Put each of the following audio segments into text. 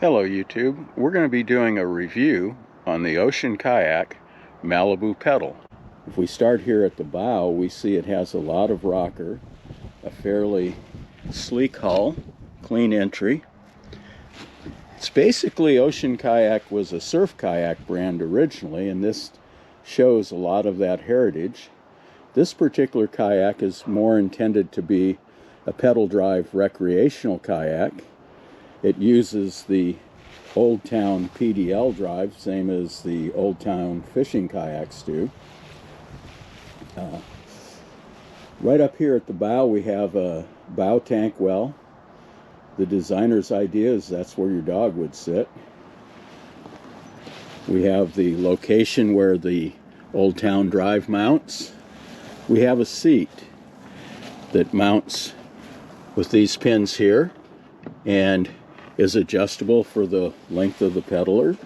Hello YouTube, we're going to be doing a review on the Ocean Kayak Malibu Pedal. If we start here at the bow, we see it has a lot of rocker, a fairly sleek hull, clean entry. It's basically Ocean Kayak was a surf kayak brand originally, and this shows a lot of that heritage. This particular kayak is more intended to be a pedal drive recreational kayak. It uses the Old Town PDL drive, same as the Old Town fishing kayaks do. Right up here at the bow, we have a bow tank well. The designer's idea is that's where your dog would sit. We have the location where the Old Town drive mounts. We have a seat that mounts with these pins here and is adjustable for the length of the pedaler.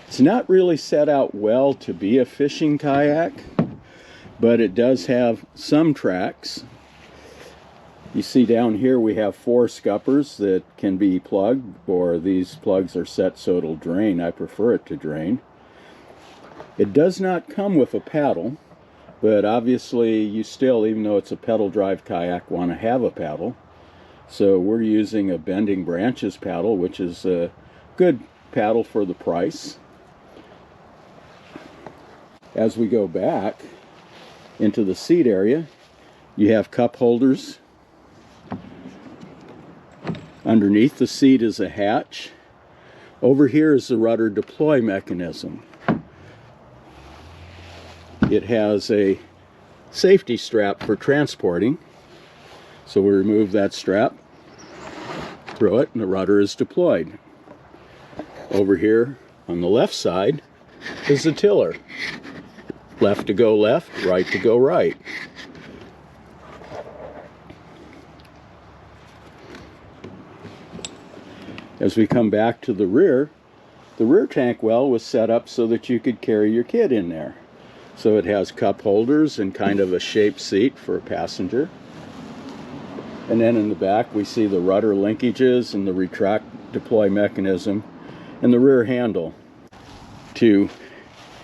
It's not really set out well to be a fishing kayak, but it does have some tracks. You see down here we have 4 scuppers that can be plugged, or these plugs are set so it'll drain. I prefer it to drain. It does not come with a paddle, but obviously you still, even though it's a pedal drive kayak, want to have a paddle. So we're using a bending branches paddle, which is a good paddle for the price. As we go back into the seat area, you have cup holders. Underneath the seat is a hatch. Over here is the rudder deploy mechanism. It has a safety strap for transporting. So we remove that strap, throw it, and the rudder is deployed. Over here on the left side is the tiller. Left to go left, right to go right. As we come back to the rear tank well was set up so that you could carry your kid in there. So it has cup holders and kind of a shaped seat for a passenger. And then in the back we see the rudder linkages and the retract deploy mechanism and the rear handle. To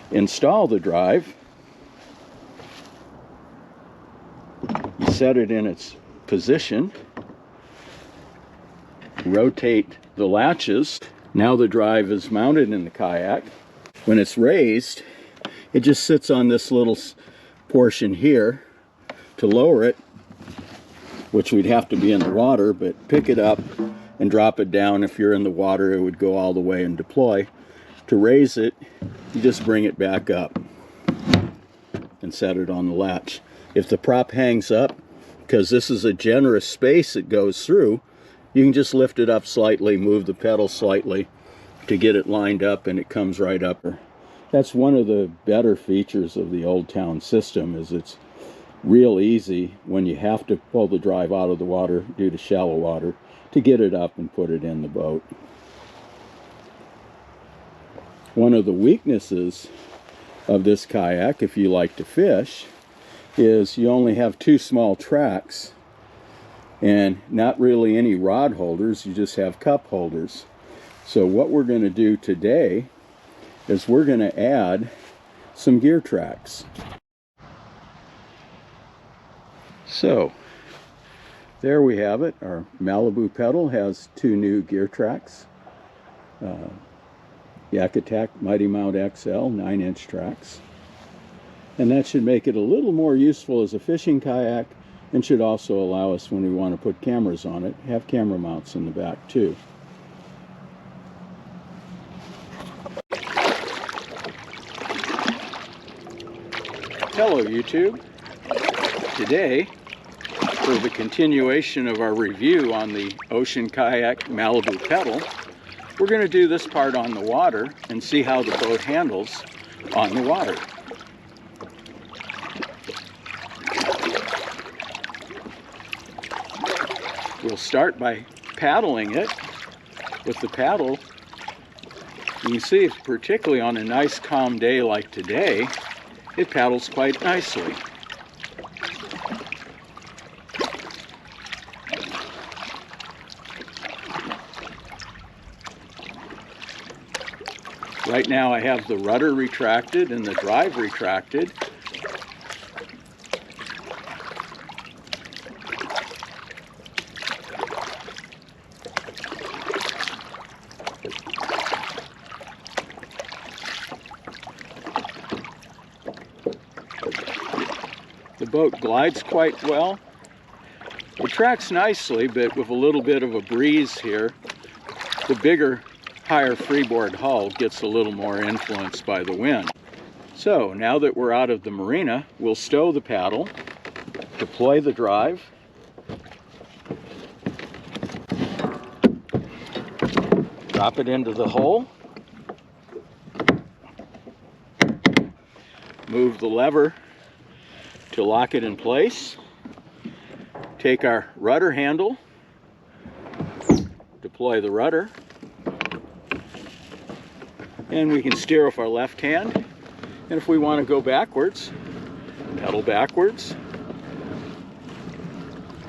install the drive, you set it in its position, rotate the latches. Now the drive is mounted in the kayak. When it's raised, it just sits on this little portion here. To lower it, which we'd have to be in the water, but pick it up and drop it down. If you're in the water, it would go all the way and deploy. To raise it, you just bring it back up and set it on the latch. If the prop hangs up, because this is a generous space it goes through, you can just lift it up slightly, move the pedal slightly to get it lined up, and it comes right up. That's one of the better features of the Old Town system, is it's real easy when you have to pull the drive out of the water due to shallow water to get it up and put it in the boat. One of the weaknesses of this kayak, if you like to fish, is you only have 2 small tracks and not really any rod holders. You just have cup holders. So what we're going to do today is we're going to add some gear tracks. So there we have it. Our Malibu pedal has 2 new gear tracks. Yak Attack Mighty Mount XL 9-inch tracks. And that should make it a little more useful as a fishing kayak, and should also allow us, when we want to put cameras on it, have camera mounts in the back too. Hello YouTube. Today, for the continuation of our review on the Ocean Kayak Malibu Pedal, we're going to do this part on the water and see how the boat handles on the water. We'll start by paddling it. With the paddle, you can see, particularly on a nice calm day like today, it paddles quite nicely. Right now I have the rudder retracted and the drive retracted. The boat glides quite well. It tracks nicely, but with a little bit of a breeze here, the bigger, higher freeboard hull gets a little more influenced by the wind. So now that we're out of the marina, we'll stow the paddle, deploy the drive, drop it into the hole, move the lever to lock it in place, take our rudder handle, deploy the rudder, and we can steer with our left hand. And if we want to go backwards, pedal backwards,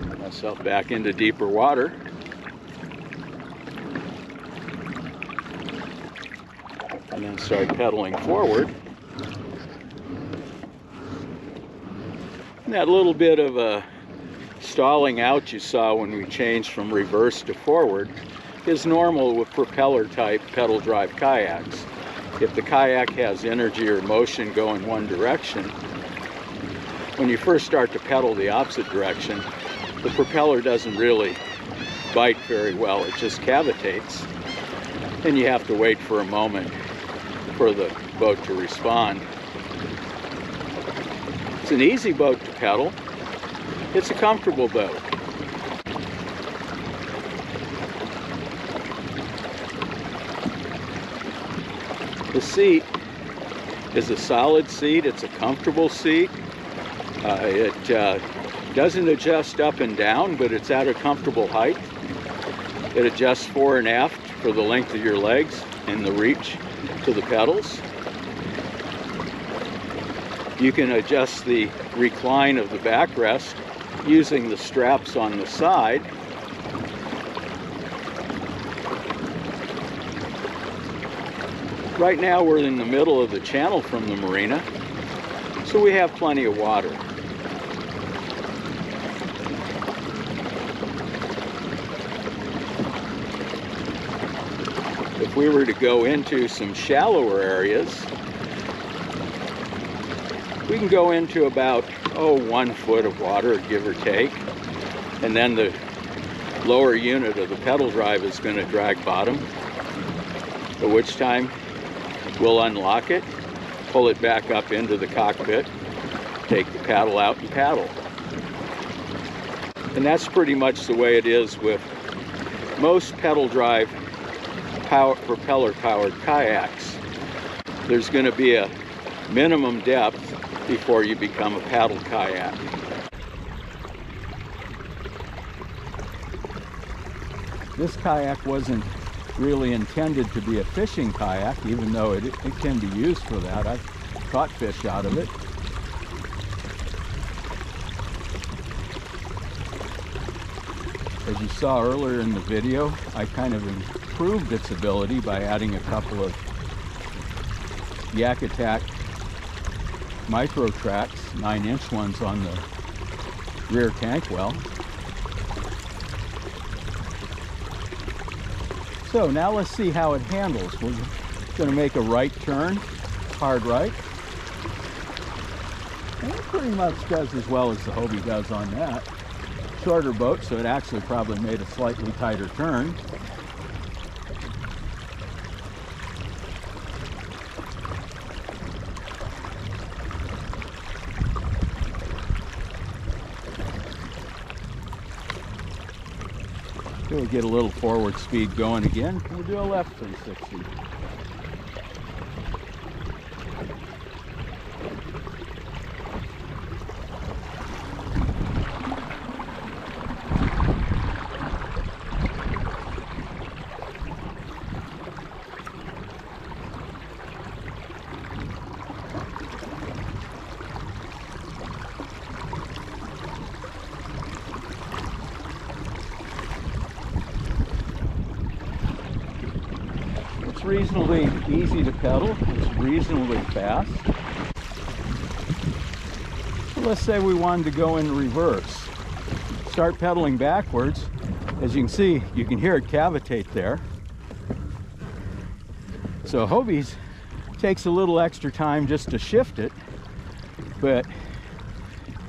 get myself back into deeper water, and then start pedaling forward. And that little bit of a stalling out you saw when we changed from reverse to forward is normal with propeller type pedal drive kayaks. If the kayak has energy or motion going one direction, when you first start to pedal the opposite direction, the propeller doesn't really bite very well, it just cavitates, and you have to wait for a moment for the boat to respond. It's an easy boat to pedal. It's a comfortable boat. The seat is a solid seat. It's a comfortable seat. It doesn't adjust up and down, but it's at a comfortable height. It adjusts fore and aft for the length of your legs and the reach to the pedals. You can adjust the recline of the backrest using the straps on the side. Right now we're in the middle of the channel from the marina, so we have plenty of water. If we were to go into some shallower areas, we can go into about 1 foot of water, give or take, and then the lower unit of the pedal drive is going to drag bottom, at which time we'll unlock it, pull it back up into the cockpit, take the paddle out and paddle. And that's pretty much the way it is with most pedal drive propeller powered kayaks. There's going to be a minimum depth before you become a paddle kayak. This kayak wasn't really intended to be a fishing kayak, even though it can be used for that. I've caught fish out of it. As you saw earlier in the video, I kind of improved its ability by adding a couple of Yak Attack micro tracks, 9-inch ones on the rear tank well. So now let's see how it handles. We're going to make a right turn, hard right. And it pretty much does as well as the Hobie does on that. Shorter boat, so it actually probably made a slightly tighter turn. We'll get a little forward speed going again. We'll do a left 360. reasonably easy to pedal. It's reasonably fast. So let's say we wanted to go in reverse. Start pedaling backwards. As you can see, you can hear it cavitate there. So Hobie's takes a little extra time just to shift it, but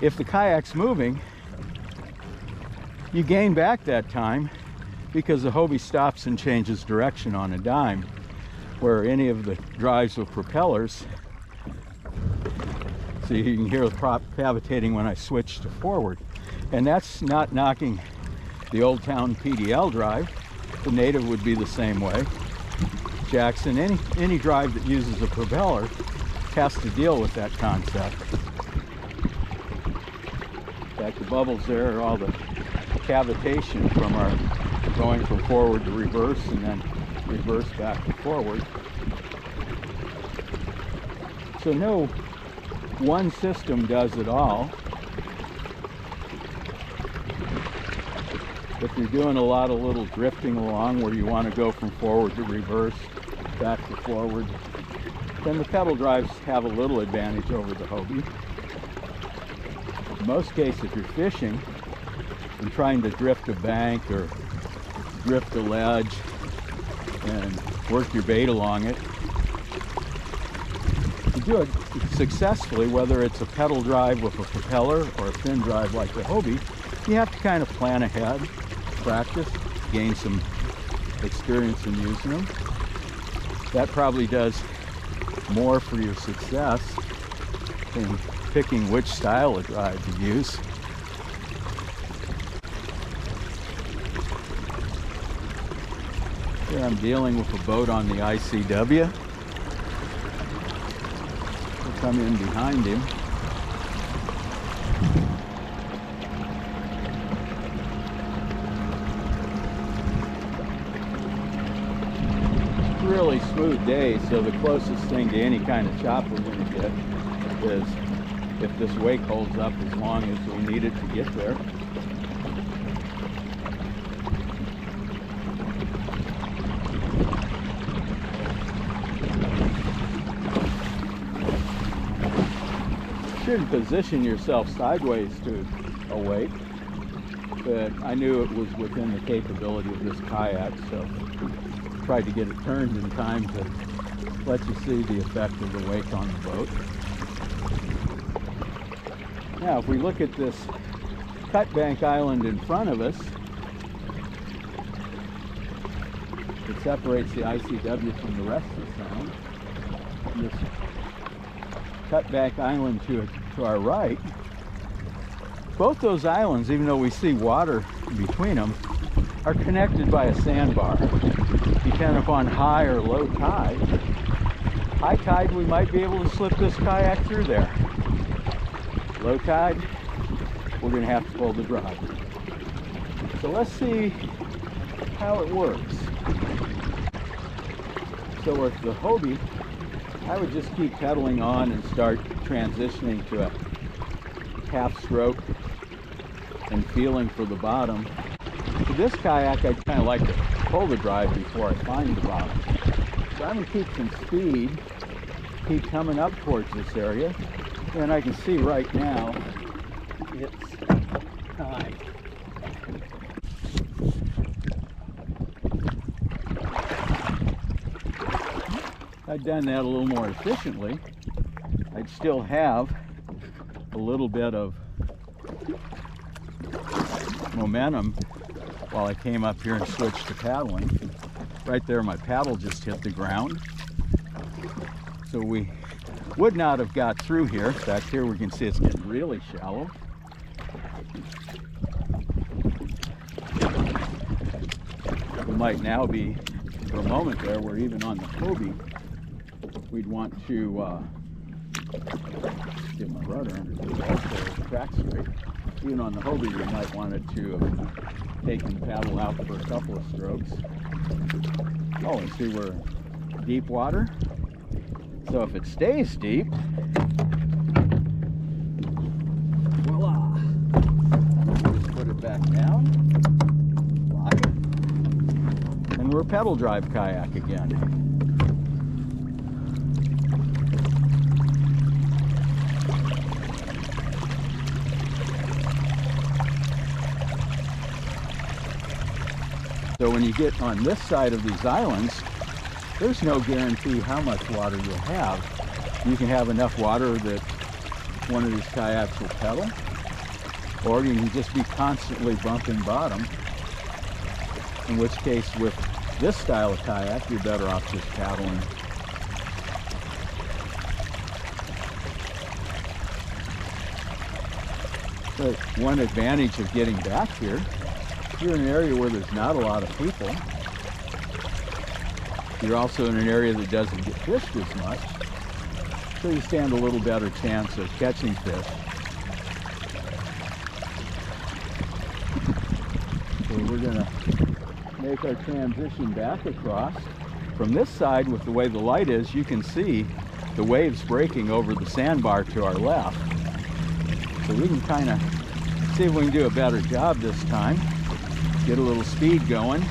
if the kayak's moving, you gain back that time because the Hobie stops and changes direction on a dime, where any of the drives with propellers, so you can hear the prop cavitating when I switch to forward. And that's not knocking the Old Town PDL drive. The Native would be the same way. Jackson, any drive that uses a propeller has to deal with that concept. In fact, the bubbles there are all the cavitation from our going from forward to reverse and then reverse back to forward. So no one system does it all. If you're doing a lot of little drifting along where you want to go from forward to reverse, back to forward, then the pedal drives have a little advantage over the Hobie. In most cases, if you're fishing and trying to drift a bank or drift a ledge and work your bait along it, to do it successfully, whether it's a pedal drive with a propeller or a fin drive like the Hobie, you have to kind of plan ahead, practice, gain some experience in using them. That probably does more for your success than picking which style of drive to use. Here I'm dealing with a boat on the ICW. We'll come in behind him. Really smooth day, so the closest thing to any kind of chop we're going to get is if this wake holds up as long as we need it to get there. You shouldn't position yourself sideways to a wake, but I knew it was within the capability of this kayak, so tried to get it turned in time to let you see the effect of the wake on the boat. Now, if we look at this cut bank island in front of us, it separates the ICW from the rest of the sound. And this cut bank island to our right, both those islands, even though we see water between them, are connected by a sandbar. Depending upon high or low tide. High tide, we might be able to slip this kayak through there. Low tide, we're going to have to pull the drive. So let's see how it works. So with the Hobie, I would just keep pedaling on and start transitioning to a half stroke and feeling for the bottom. With this kayak, I kind of like to pull the drive before I find the bottom. So I'm going to keep some speed, keep coming up towards this area, and I can see right now it's time. If I'd done that a little more efficiently, I'd still have a little bit of momentum while I came up here and switched to paddling. Right there, my paddle just hit the ground. So we would not have got through here. In fact, here we can see it's getting really shallow. We might now be, for a moment there, where even on the Hobie, we'd want to get my rudder under the wall so the track straight. Even on the Hobie, we might want it to have taken the paddle out for a couple of strokes. Oh, and see, we're in deep water. So if it stays deep, voila! Just put it back down, lock it, and we're pedal drive kayak again. So when you get on this side of these islands, there's no guarantee how much water you'll have. You can have enough water that one of these kayaks will pedal, or you can just be constantly bumping bottom, in which case with this style of kayak, you're better off just paddling. But one advantage of getting back here, if you're in an area where there's not a lot of people, you're also in an area that doesn't get fished as much, so you stand a little better chance of catching fish. So we're going to make our transition back across. From this side, with the way the light is, you can see the waves breaking over the sandbar to our left. So we can kind of see if we can do a better job this time. Get a little speed going.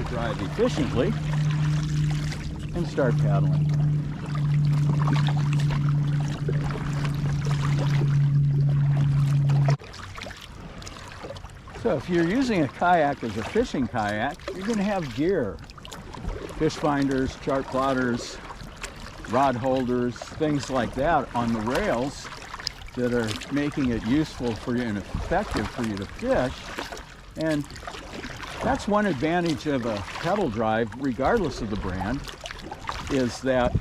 Drive efficiently and start paddling. So if you're using a kayak as a fishing kayak, you're going to have gear. Fish finders, chart plotters, rod holders, things like that on the rails that are making it useful for you and effective for you to fish. And that's one advantage of a pedal drive, regardless of the brand, is that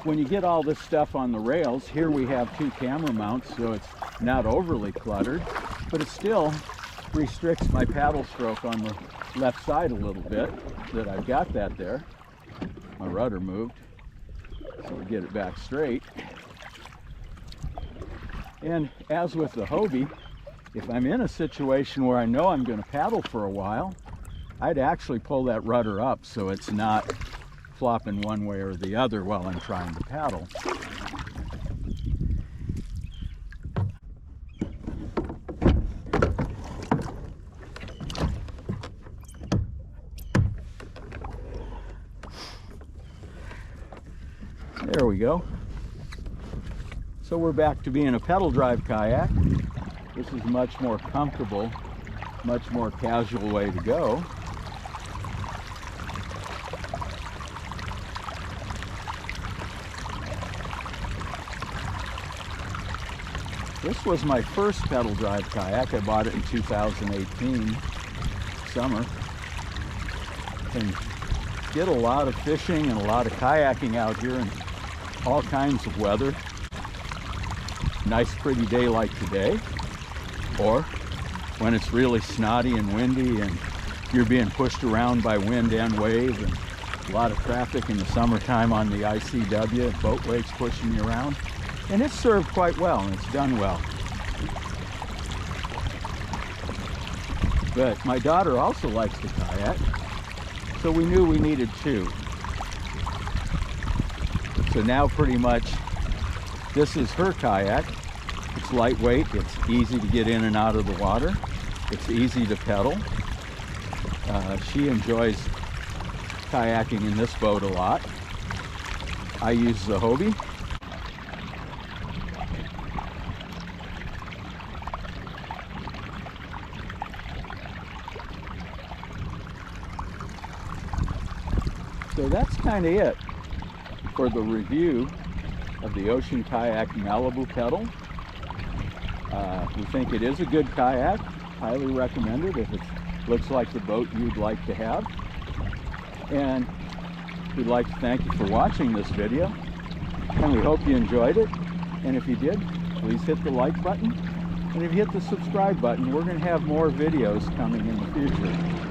when you get all this stuff on the rails, here we have 2 camera mounts, so it's not overly cluttered, but it still restricts my paddle stroke on the left side a little bit, that I've got that there. My rudder moved, so we get it back straight. And as with the Hobie, if I'm in a situation where I know I'm going to paddle for a while, I'd actually pull that rudder up so it's not flopping one way or the other while I'm trying to paddle. There we go. So we're back to being a pedal drive kayak. This is a much more comfortable, much more casual way to go. This was my first pedal drive kayak. I bought it in 2018, summer. And did a lot of fishing and a lot of kayaking out here in all kinds of weather. Nice pretty day like today. Or when it's really snotty and windy and you're being pushed around by wind and wave, and a lot of traffic in the summertime on the ICW, boatways pushing you around. And it's served quite well, and it's done well. But my daughter also likes to kayak, so we knew we needed 2. So now pretty much this is her kayak. It's lightweight, it's easy to get in and out of the water, it's easy to pedal. She enjoys kayaking in this boat a lot. I use the Hobie. So that's kind of it for the review of the Ocean Kayak Malibu Pedal. We think it is a good kayak, highly recommended if it looks like the boat you'd like to have. And we'd like to thank you for watching this video, and we hope you enjoyed it. And if you did, please hit the like button, and if you hit the subscribe button, we're going to have more videos coming in the future.